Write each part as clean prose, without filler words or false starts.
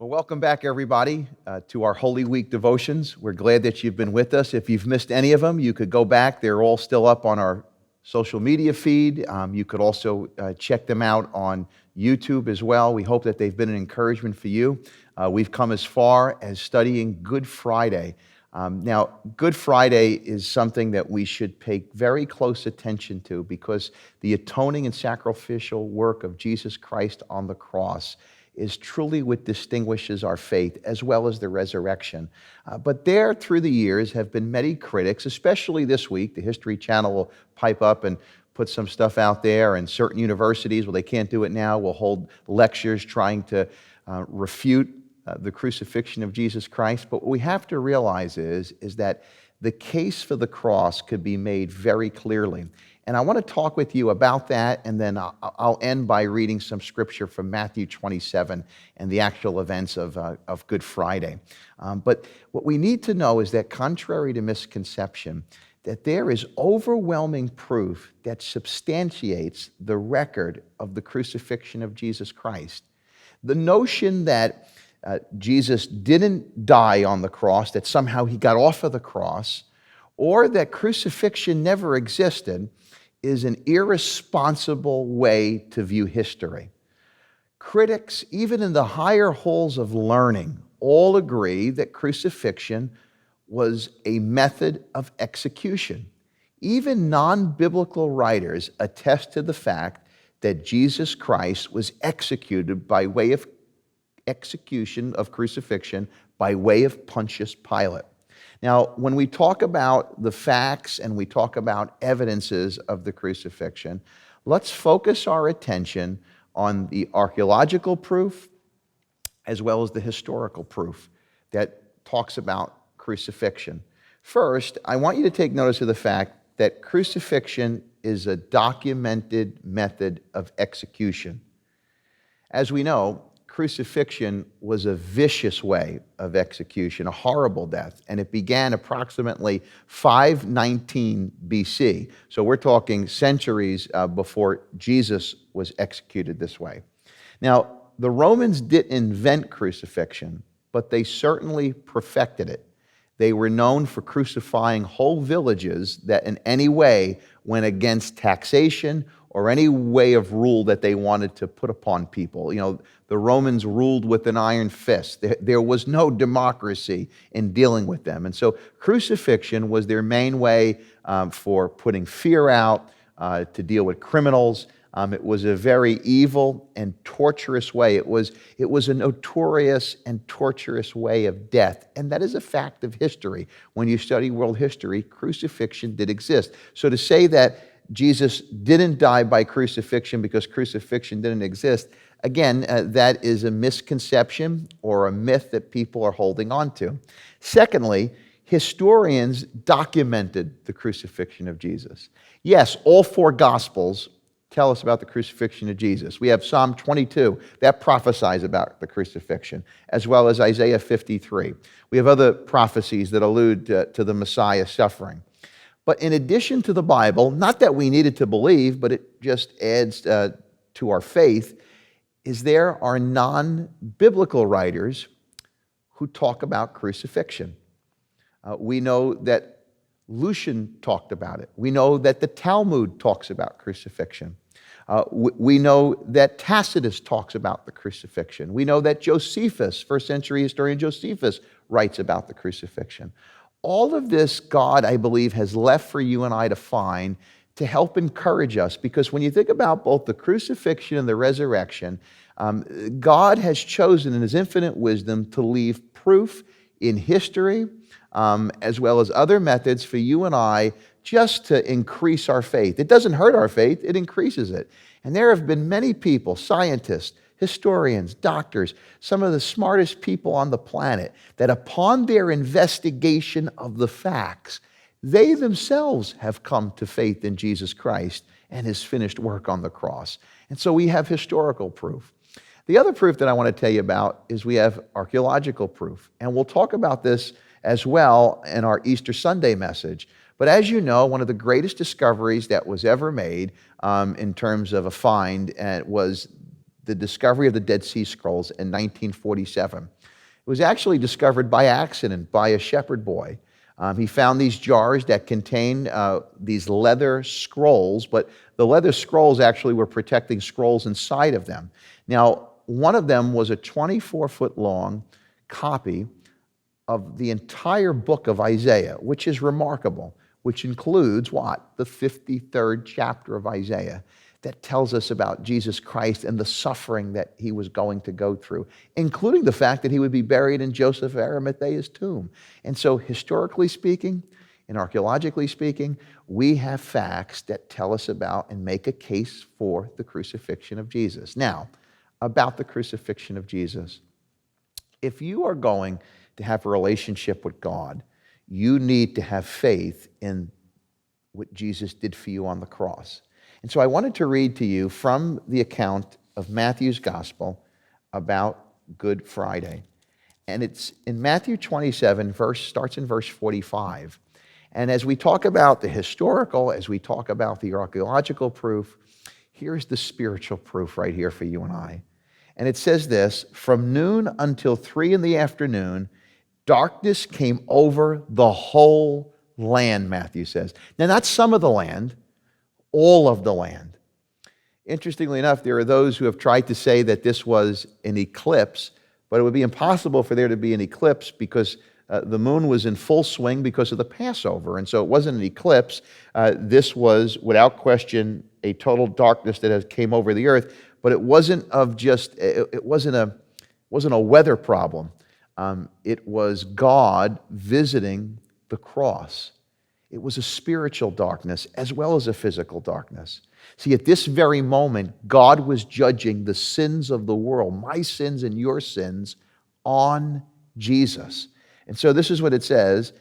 Well, welcome back, everybody, to our Holy Week devotions. We're glad that you've been with us. If you've missed any of them, you could go back. They're all still up on our social media feed. You could also check them out on YouTube as well. We hope that they've been an encouragement for you. We've come as far as studying Good Friday. Now, Good Friday is something that we should pay very close attention to because the atoning and sacrificial work of Jesus Christ on the cross is truly what distinguishes our faith, as well as the resurrection. But there, through the years, have been many critics, especially this week. The History Channel will pipe up and put some stuff out there, and certain universities, well, they can't do it now, will hold lectures trying to refute the crucifixion of Jesus Christ. But what we have to realize is that the case for the cross could be made very clearly. And I want to talk with you about that, and then I'll end by reading some scripture from Matthew 27 and the actual events of Good Friday. But what we need to know is that, contrary to misconception, that there is overwhelming proof that substantiates the record of the crucifixion of Jesus Christ. The notion that Jesus didn't die on the cross, that somehow he got off of the cross, or that crucifixion never existed, is an irresponsible way to view history. Critics, even in the higher halls of learning, all agree that crucifixion was a method of execution. Even non-biblical writers attest to the fact that Jesus Christ was executed by way of execution of crucifixion by way of Pontius Pilate. Now, when we talk about the facts and we talk about evidences of the crucifixion, let's focus our attention on the archaeological proof as well as the historical proof that talks about crucifixion. First, I want you to take notice of the fact that crucifixion is a documented method of execution. As we know, crucifixion was a vicious way of execution, a horrible death, and it began approximately 519 BC. So we're talking centuries before Jesus was executed this way. Now, the Romans didn't invent crucifixion, but they certainly perfected it. They were known for crucifying whole villages that in any way went against taxation or any way of rule that they wanted to put upon people. You know, the Romans ruled with an iron fist. There was no democracy in dealing with them. And so crucifixion was their main way for putting fear out, to deal with criminals. It was a very evil and torturous way. It was a notorious and torturous way of death. And that is a fact of history. When you study world history, crucifixion did exist. So to say that Jesus didn't die by crucifixion because crucifixion didn't exist, again, that is a misconception or a myth that people are holding on to. Secondly, historians documented the crucifixion of Jesus. Yes, all four Gospels tell us about the crucifixion of Jesus. We have Psalm 22 that prophesies about the crucifixion, as well as Isaiah 53. We have other prophecies that allude to the Messiah's suffering. But in addition to the Bible, not that we needed to believe, but it just adds to our faith, is there are non-biblical writers who talk about crucifixion. We know that Lucian talked about it. We know that the Talmud talks about crucifixion. We know that Tacitus talks about the crucifixion. We know that Josephus, first century historian Josephus, writes about the crucifixion. All of this, God, I believe, has left for you and I to find to help encourage us, because when you think about both the crucifixion and the resurrection, God has chosen in his infinite wisdom to leave proof in history as well as other methods for you and I just to increase our faith. It doesn't hurt our faith, it increases it. And there have been many people, scientists, historians, doctors, some of the smartest people on the planet, that upon their investigation of the facts, they themselves have come to faith in Jesus Christ and his finished work on the cross. And so we have historical proof. The other proof that I want to tell you about is we have archaeological proof. And we'll talk about this as well in our Easter Sunday message. But as you know, one of the greatest discoveries that was ever made in terms of a find was the discovery of the Dead Sea Scrolls in 1947. It was actually discovered by accident by a shepherd boy. He found these jars that contained these leather scrolls, but the leather scrolls actually were protecting scrolls inside of them. Now, one of them was a 24-foot long copy of the entire book of Isaiah, which is remarkable, which includes what? The 53rd chapter of Isaiah that tells us about Jesus Christ and the suffering that he was going to go through, including the fact that he would be buried in Joseph of Arimathea's tomb. And so historically speaking and archaeologically speaking, we have facts that tell us about and make a case for the crucifixion of Jesus. Now, about the crucifixion of Jesus. If you are going to have a relationship with God, you need to have faith in what Jesus did for you on the cross. And so I wanted to read to you from the account of Matthew's gospel about Good Friday. And it's in Matthew 27, starts in verse 45. And as we talk about the historical, as we talk about the archaeological proof, here's the spiritual proof right here for you and I. And it says this, from noon until 3 p.m, darkness came over the whole land, Matthew says. Now, not some of the land, all of the land. Interestingly enough, there are those who have tried to say that this was an eclipse, but it would be impossible for there to be an eclipse because the moon was in full swing because of the Passover, and so it wasn't an eclipse. This was, without question, a total darkness that came over the earth, but it wasn't it wasn't a weather problem. It was God visiting the cross. It was a spiritual darkness as well as a physical darkness. See, at this very moment, God was judging the sins of the world, my sins and your sins, on Jesus. And so this is what it says.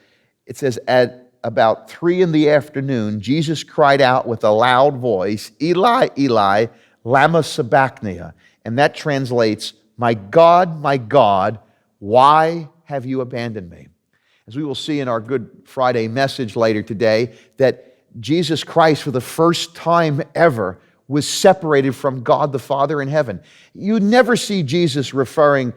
It says, at about 3 p.m, Jesus cried out with a loud voice, Eli, Eli, lama sabachthani. And that translates, my God, why have you abandoned me? As we will see in our Good Friday message later today, that Jesus Christ, for the first time ever, was separated from God the Father in heaven. You never see Jesus referring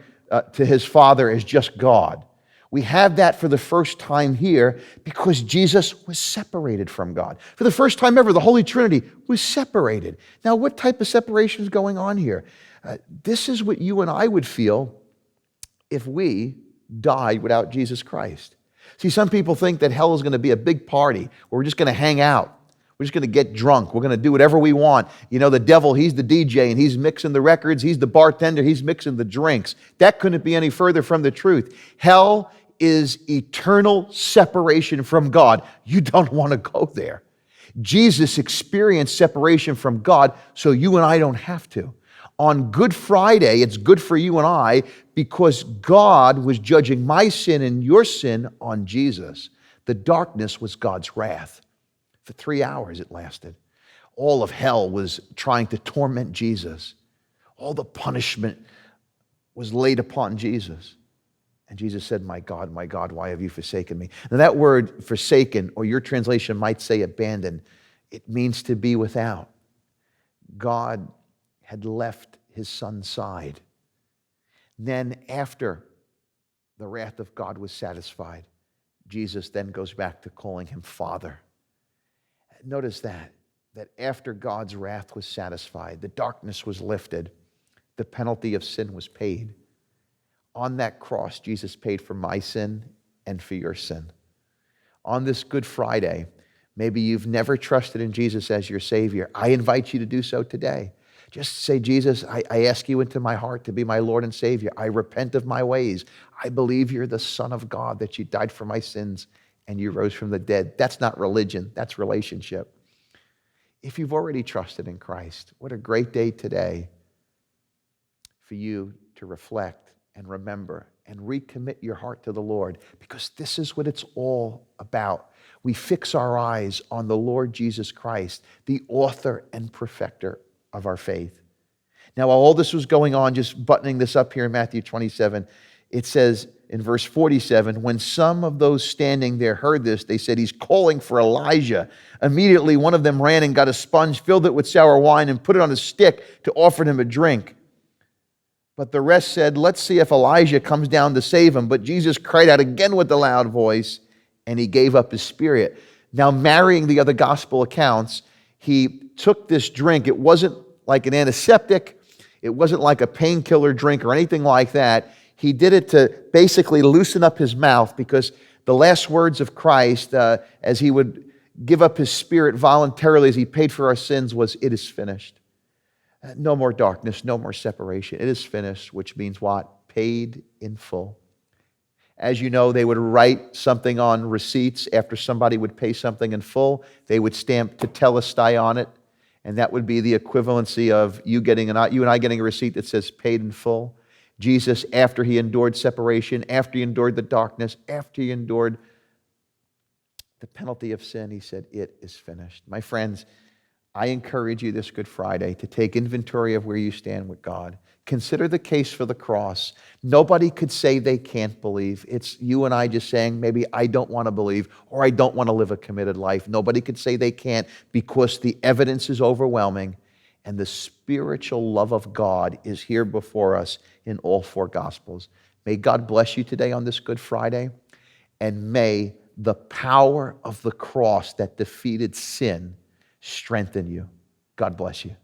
to his Father as just God. We have that for the first time here because Jesus was separated from God. For the first time ever, the Holy Trinity was separated. Now, what type of separation is going on here? This is what you and I would feel if we died without Jesus Christ. See, some people think that hell is going to be a big party where we're just going to hang out. We're just going to get drunk. We're going to do whatever we want. You know, the devil, he's the DJ and he's mixing the records. He's the bartender. He's mixing the drinks. That couldn't be any further from the truth. Hell is eternal separation from God. You don't want to go there. Jesus experienced separation from God, so you and I don't have to. On Good Friday, it's good for you and I because God was judging my sin and your sin on Jesus. The darkness was God's wrath. For 3 hours it lasted. All of hell was trying to torment Jesus. All the punishment was laid upon Jesus. And Jesus said, my God, why have you forsaken me? Now that word forsaken, or your translation might say abandoned, it means to be without. God had left his son's side. Then after the wrath of God was satisfied, Jesus then goes back to calling him Father. Notice that after God's wrath was satisfied, the darkness was lifted, the penalty of sin was paid. On that cross, Jesus paid for my sin and for your sin. On this Good Friday, maybe you've never trusted in Jesus as your Savior. I invite you to do so today. Just say, Jesus, I ask you into my heart to be my Lord and Savior. I repent of my ways. I believe you're the Son of God, that you died for my sins and you rose from the dead. That's not religion, that's relationship. If you've already trusted in Christ, what a great day today for you to reflect and remember and recommit your heart to the Lord, because this is what it's all about. We fix our eyes on the Lord Jesus Christ, the author and perfecter of our faith. Now, while all this was going on, just buttoning this up here in Matthew 27, it says in verse 47, when some of those standing there heard this, they said, he's calling for Elijah. Immediately, one of them ran and got a sponge, filled it with sour wine, and put it on a stick to offer him a drink. But the rest said, let's see if Elijah comes down to save him. But Jesus cried out again with a loud voice, and he gave up his spirit. Now, marrying the other gospel accounts, he took this drink. It wasn't like an antiseptic. It wasn't like a painkiller drink or anything like that. He did it to basically loosen up his mouth, because the last words of Christ, as he would give up his spirit voluntarily as he paid for our sins, was, "It is finished." No more darkness, no more separation. It is finished, which means what? Paid in full. As you know, they would write something on receipts after somebody would pay something in full. They would stamp tetelestai on it, and that would be the equivalency of you and I getting a receipt that says paid in full. Jesus, after he endured separation, after he endured the darkness, after he endured the penalty of sin, he said, "It is finished." My friends, I encourage you this Good Friday to take inventory of where you stand with God. Consider the case for the cross. Nobody could say they can't believe. It's you and I just saying, maybe I don't want to believe, or I don't want to live a committed life. Nobody could say they can't, because the evidence is overwhelming, and the spiritual love of God is here before us in all four Gospels. May God bless you today on this Good Friday, and may the power of the cross that defeated sin strengthen you. God bless you.